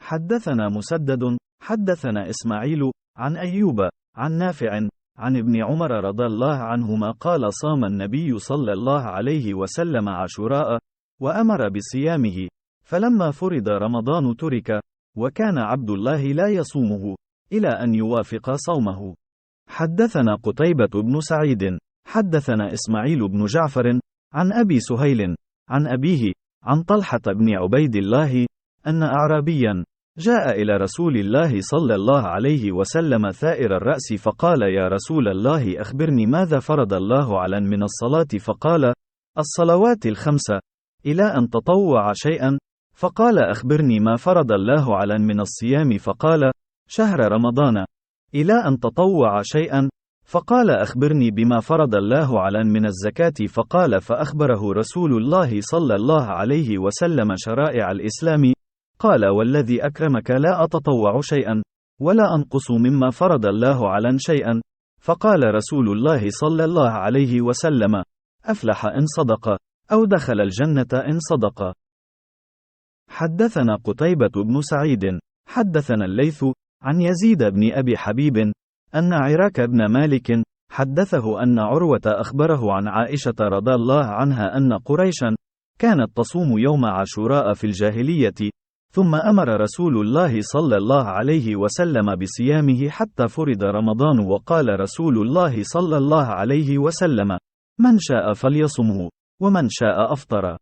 حدثنا مسدد حدثنا إسماعيل عن أيوب عن نافع عن ابن عمر رضي الله عنهما قال صام النبي صلى الله عليه وسلم عاشوراء وأمر بصيامه، فلما فرض رمضان ترك، وكان عبد الله لا يصومه إلى أن يوافق صومه. حدثنا قتيبة بن سعيد حدثنا إسماعيل بن جعفر عن أبي سهيل عن أبيه عن طلحة بن عبيد الله أن أعرابيا جاء إلى رسول الله صلى الله عليه وسلم ثائر الرأس فقال: يا رسول الله أخبرني ماذا فرض الله على من الصلاة؟ فقال: الصلوات الخمس، إلى أن تطوع شيئا؟ فقال: أخبرني ما فرض الله على من الصيام؟ فقال: شهر رمضان، إلى أن تطوع شيئا؟ فقال: أخبرني بما فرض الله على من الزكاة؟ فقال: فأخبره رسول الله صلى الله عليه وسلم شرائع الإسلام. قال: والذي أكرمك لا أتطوع شيئا ولا أنقص مما فرض الله على شيئا. فقال رسول الله صلى الله عليه وسلم: أفلح إن صدق، أو دخل الجنة إن صدق. حدثنا قتيبة بن سعيد حدثنا الليث عن يزيد بن أبي حبيب أن عراك بن مالك حدثه أن عروة أخبره عن عائشة رضي الله عنها أن قريشا كانت تصوم يوم عاشوراء في الجاهلية، ثم أمر رسول الله صلى الله عليه وسلم بصيامه حتى فرض رمضان، وقال رسول الله صلى الله عليه وسلم: من شاء فليصمه، ومن شاء أفطر.